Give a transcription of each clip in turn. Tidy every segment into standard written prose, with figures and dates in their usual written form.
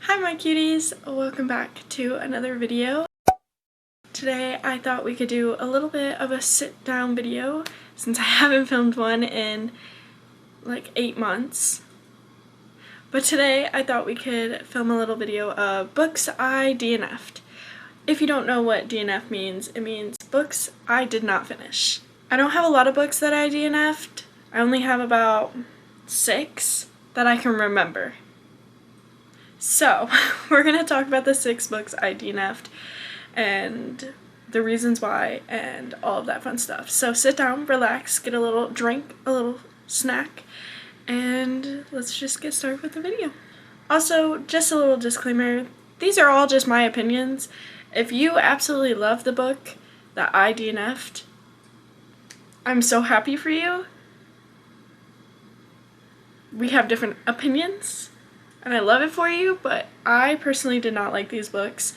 Hi my cuties! Welcome back to another video. Today I thought we could do a little bit of a sit down video since I haven't filmed one in like 8 months. But today I thought we could film a little video of books I DNF'd. If you don't know what DNF means, it means books I did not finish. I don't have a lot of books that I DNF'd. I only have about 6 that I can remember. So, we're going to talk about the 6 books I DNF'd and the reasons why and all of that fun stuff. So sit down, relax, get a little drink, a little snack, and let's just get started with the video. Also, just a little disclaimer, these are all just my opinions. If you absolutely love the book that I DNF'd, I'm so happy for you. We have different opinions. And I love it for you, but I personally did not like these books.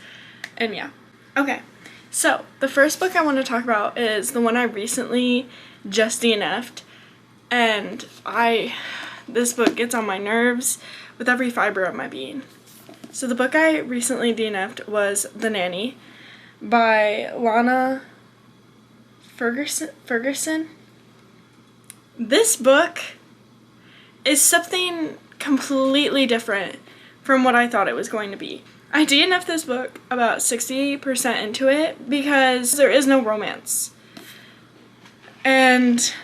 And yeah. Okay, so the first book I want to talk about is the one I recently just DNF'd. And this book gets on my nerves with every fiber of my being. So the book I recently DNF'd was The Nanny by Lana Ferguson. This book is something completely different from what I thought it was going to be. I DNF'd this book about 60% into it because there is no romance. And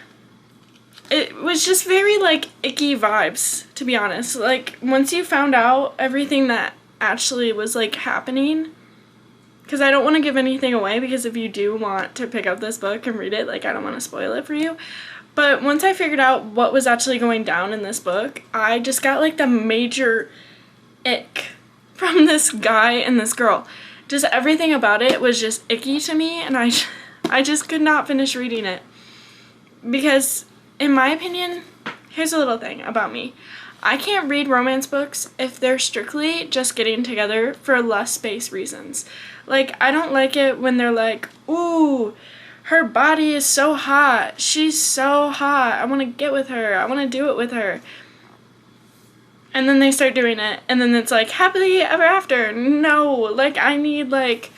it was just very like icky vibes, to be honest. Like once you found out everything that actually was like happening, because I don't want to give anything away, because if you do want to pick up this book and read it, like I don't want to spoil it for you. But once I figured out what was actually going down in this book, I just got like the major ick from this guy and this girl. Just everything about it was just icky to me, and I just could not finish reading it. Because in my opinion, here's a little thing about me. I can't read romance books if they're strictly just getting together for less space reasons. Like, I don't like it when they're like, ooh, her body is so hot. She's so hot. I want to get with her. I want to do it with her. And then they start doing it. And then it's like, happily ever after. No. Like, I need, like,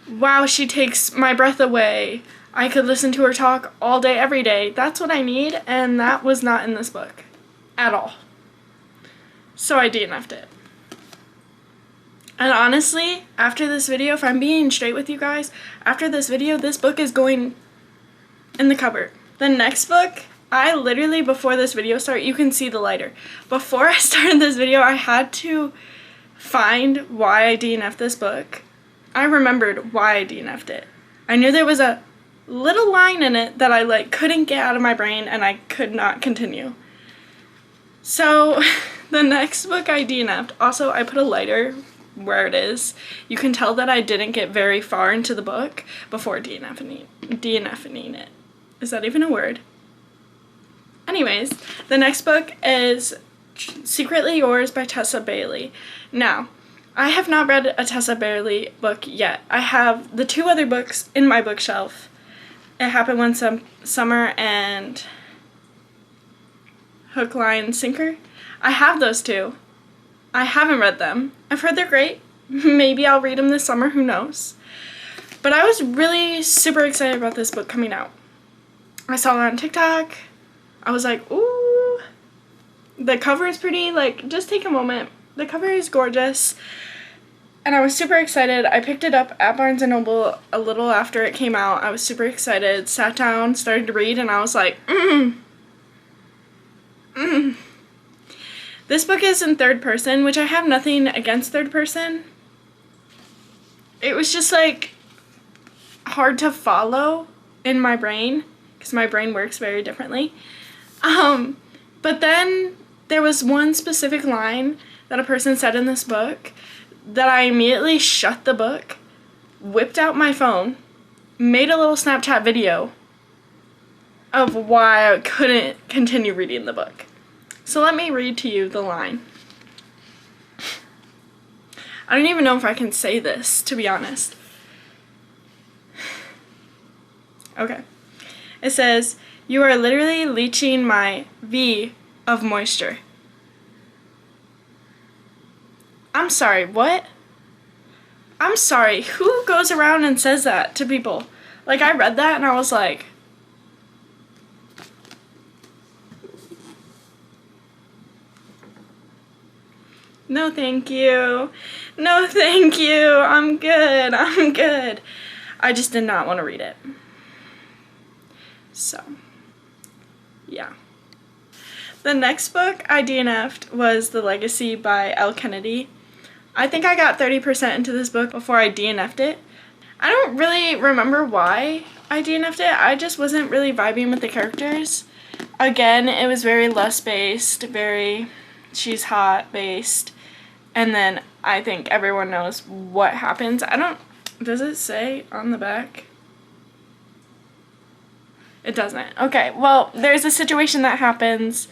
wow, she takes my breath away. I could listen to her talk all day, every day. That's what I need. And that was not in this book. At all. So I DNF'd it. And honestly, after this video, if I'm being straight with you guys, after this video, this book is going in the cupboard. The next book, I literally, before this video started, you can see the lighter. Before I started this video, I had to find why I DNF'd this book. I remembered why I DNF'd it. I knew there was a little line in it that I like couldn't get out of my brain, and I could not continue. So, the next book I DNF'd, also I put a lighter where it is. You can tell that I didn't get very far into the book before DNFing it. Is that even a word? Anyways, the next book is Secretly Yours by Tessa Bailey. Now, I have not read a Tessa Bailey book yet. I have the 2 other books in my bookshelf. It Happened One Summer and Hook, Line, Sinker. I have those 2. I haven't read them. I've heard they're great. Maybe I'll read them this summer, who knows. But I was really super excited about this book coming out. I saw it on TikTok. I was like, ooh. The cover is pretty, like, just take a moment. The cover is gorgeous. And I was super excited. I picked it up at Barnes & Noble a little after it came out. I was super excited. Sat down, started to read, and I was like, This book is in 3rd person, which I have nothing against 3rd person. It was just like hard to follow in my brain because my brain works very differently. But then there was one specific line that a person said in this book that I immediately shut the book, whipped out my phone, made a little Snapchat video of why I couldn't continue reading the book. So let me read to you the line. I don't even know if I can say this, to be honest. Okay. It says, "You are literally leaching my V of moisture." I'm sorry, what? I'm sorry, who goes around and says that to people? Like, I read that and I was like, no thank you. No thank you. I'm good. I'm good. I just did not want to read it. So, yeah. The next book I DNF'd was The Legacy by L. Kennedy. I think I got 30% into this book before I DNF'd it. I don't really remember why I DNF'd it. I just wasn't really vibing with the characters. Again, it was very lust-based, very she's hot based. And then I think everyone knows what happens. Does it say on the back? It doesn't. Okay, well, there's a situation that happens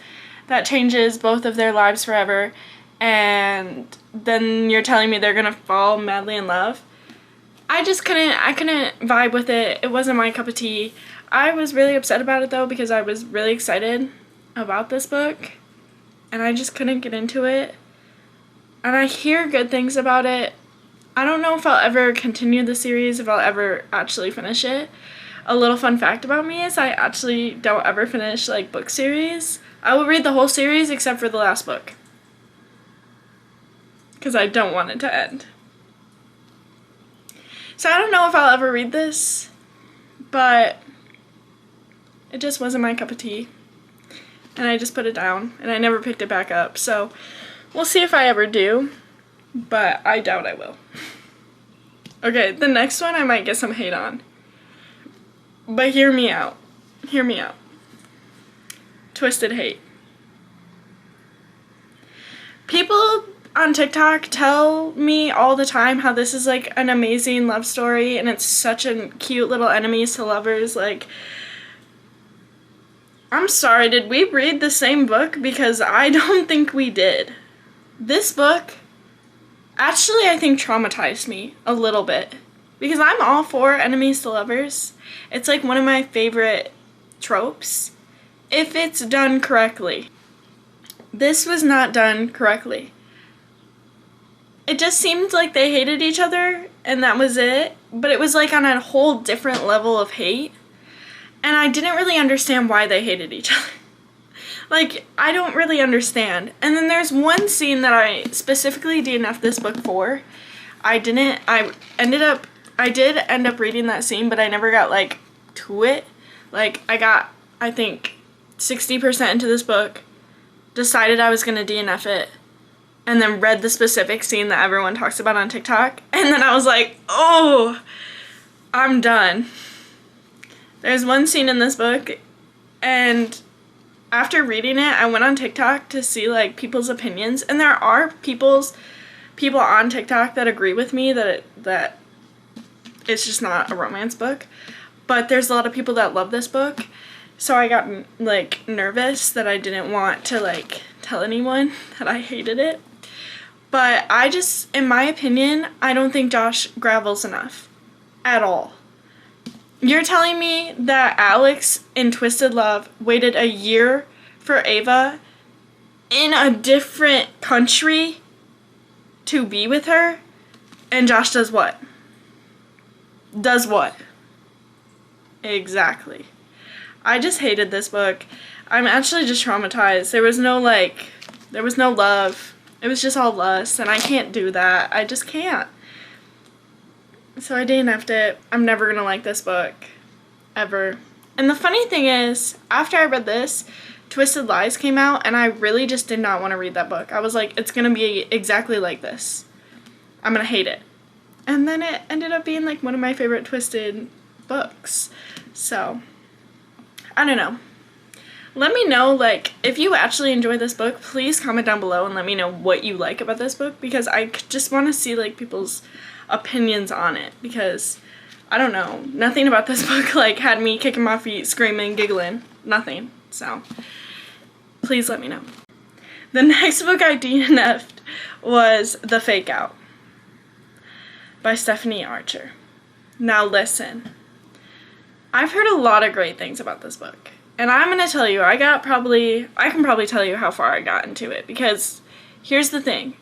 that changes both of their lives forever, and then you're telling me they're gonna fall madly in love. I couldn't vibe with it. It wasn't my cup of tea. I was really upset about it though, because I was really excited about this book, and I just couldn't get into it. And I hear good things about it. I don't know if I'll ever continue the series, if I'll ever actually finish it. A little fun fact about me is I actually don't ever finish, like, book series. I will read the whole series except for the last book, because I don't want it to end. So I don't know if I'll ever read this, but it just wasn't my cup of tea. And I just put it down, and I never picked it back up. So we'll see if I ever do, but I doubt I will. Okay, the next one I might get some hate on. But hear me out. Hear me out. Twisted Hate. People on TikTok tell me all the time how this is like an amazing love story and it's such a cute little enemies to lovers. Like, I'm sorry, did we read the same book? Because I don't think we did. This book actually, I think, traumatized me a little bit. Because I'm all for enemies to lovers. It's like one of my favorite tropes, if it's done correctly. This was not done correctly. It just seemed like they hated each other, and that was it. But it was like on a whole different level of hate. And I didn't really understand why they hated each other. Like, I don't really understand. And then there's one scene that I specifically DNF'd this book for. I did end up reading that scene, but I never got, like, to it. Like, I got, I think, 60% into this book, decided I was going to DNF it, and then read the specific scene that everyone talks about on TikTok, and then I was like, oh, I'm done. There's one scene in this book, and after reading it, I went on TikTok to see, like, people's opinions, and there are people on TikTok that agree with me that it's just not a romance book, but there's a lot of people that love this book, so I got, like, nervous that I didn't want to, like, tell anyone that I hated it. But I just, in my opinion, I don't think Josh gravels enough at all. You're telling me that Alex in Twisted Love waited a year for Ava in a different country to be with her, and Josh does what? Does what? Exactly. I just hated this book. I'm actually just traumatized. There was no love. It was just all lust, and I can't do that. I just can't. So I DNF'd it. I'm never gonna like this book. Ever. And the funny thing is, after I read this, Twisted Lies came out, and I really just did not want to read that book. I was like, it's gonna be exactly like this. I'm gonna hate it. And then it ended up being like one of my favorite Twisted books. So, I don't know. Let me know, like, if you actually enjoy this book, please comment down below and let me know what you like about this book, because I just want to see, like, people's opinions on it, because, I don't know, nothing about this book, like, had me kicking my feet, screaming, giggling, nothing, so, please let me know. The next book I DNF'd was The Fake Out by Stephanie Archer. Now listen, I've heard a lot of great things about this book. And I'm going to tell you, I can probably tell you how far I got into it, because here's the thing.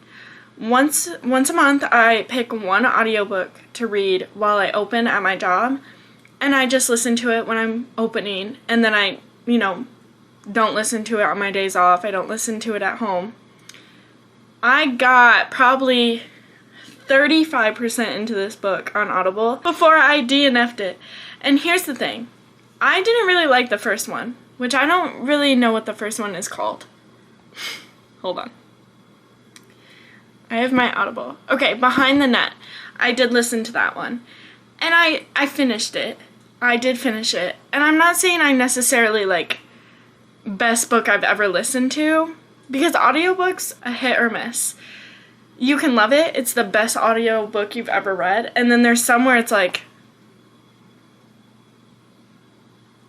Once a month, I pick one audiobook to read while I open at my job, and I just listen to it when I'm opening, and then I, don't listen to it on my days off. I don't listen to it at home. I got probably 35% into this book on Audible before I DNF'd it. And here's the thing. I didn't really like the first one, which I don't really know what the first one is called. Hold on. I have my Audible. Okay, Behind the Net. I did listen to that one. And I finished it. I did finish it. And I'm not saying I necessarily, best book I've ever listened to, because audiobooks, a hit or miss. You can love it. It's the best audiobook you've ever read. And then there's some where it's like,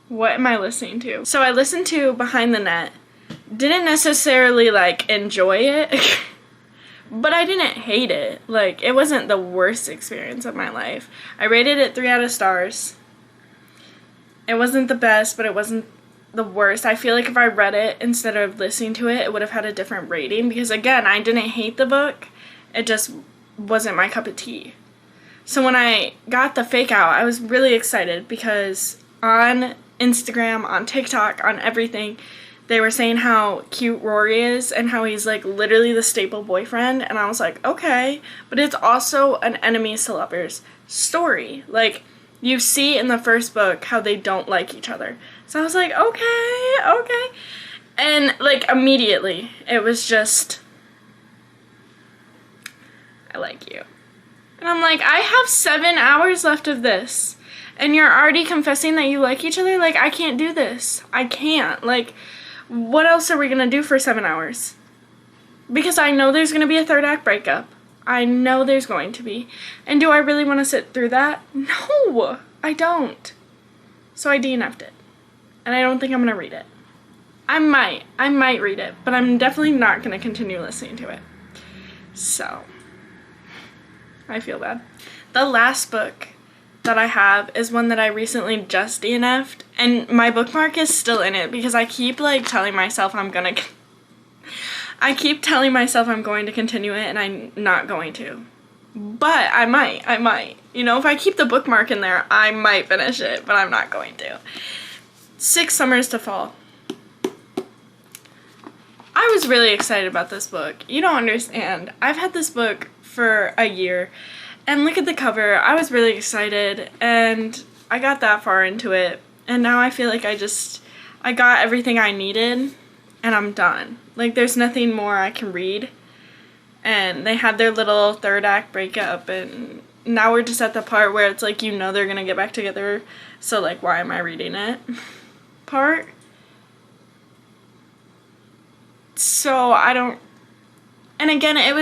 what am I listening to? So I listened to Behind the Net. Didn't necessarily, enjoy it. But I didn't hate it. It wasn't the worst experience of my life. I rated it 3 out of stars. It wasn't the best, but it wasn't the worst. I feel like if I read it instead of listening to it, it would have had a different rating. Because, again, I didn't hate the book. It just wasn't my cup of tea. So when I got the fake out, I was really excited because on Instagram, on TikTok, on everything, they were saying how cute Rory is and how he's literally the staple boyfriend, and I was like, okay, but it's also an enemies to lovers story. You see in the first book how they don't like each other. So I was like, okay. And immediately it was just, I like you. And I'm like, I have 7 hours left of this. And you're already confessing that you like each other? I can't do this. I can't. What else are we going to do for 7 hours? Because I know there's going to be a third act breakup. I know there's going to be. And do I really want to sit through that? No, I don't. So I DNF'd it. And I don't think I'm going to read it. I might read it, but I'm definitely not going to continue listening to it. So, I feel bad. The last book that I have is one that I recently just DNF'd, and my bookmark is still in it because I keep telling myself I'm going to continue it, and I'm not going to. But I might. If I keep the bookmark in there, I might finish it, but I'm not going to. 6 Summers to Fall. I was really excited about this book. You don't understand. I've had this book for a year. And look at the cover. I was really excited, and I got that far into it, and now I feel like I got everything I needed, and I'm done. There's nothing more I can read, and they had their little third act breakup, and now we're just at the part where it's they're gonna get back together, so why am I reading it part? So I don't. And again, it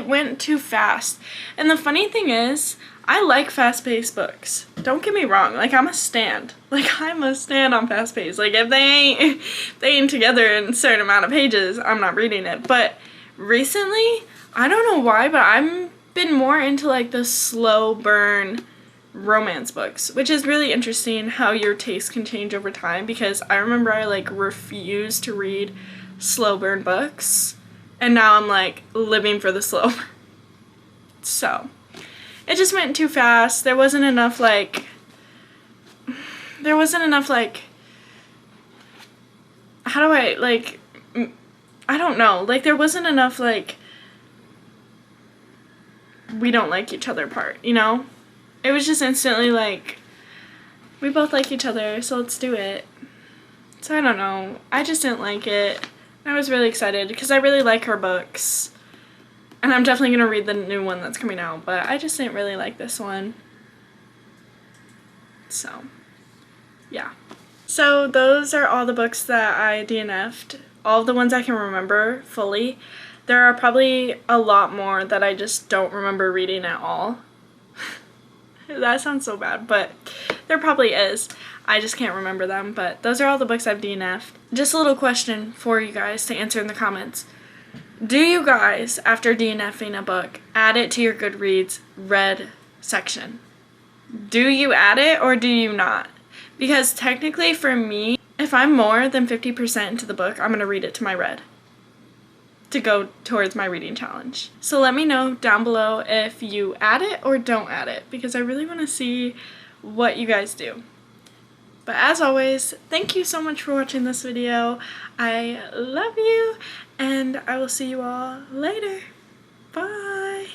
went too fast. And the funny thing is, I like fast-paced books. Don't get me wrong. I'm a stand. I'm a stand on fast-paced. If they ain't together in a certain amount of pages, I'm not reading it. But recently, I don't know why, but I've been more into, the slow burn romance books, which is really interesting how your taste can change over time, because I remember I, refused to read slow burn books. And now I'm living for the slow. So, it just went too fast. There wasn't enough I don't know. There wasn't enough we don't like each other part, It was just instantly we both like each other, so let's do it. So I don't know. I just didn't like it. I was really excited because I really like her books, and I'm definitely going to read the new one that's coming out, but I just didn't really like this one. So, yeah. So those are all the books that I DNF'd, all of the ones I can remember fully. There are probably a lot more that I just don't remember reading at all. That sounds so bad, but there probably is. I just can't remember them, but those are all the books I've DNF'd. Just a little question for you guys to answer in the comments. Do you guys, after DNFing a book, add it to your Goodreads read section? Do you add it or do you not? Because technically for me, if I'm more than 50% into the book, I'm going to read it to my read. to go towards my reading challenge. So let me know down below if you add it or don't add it, because I really want to see what you guys do. But as always, thank you so much for watching this video. I love you, and I will see you all later. Bye!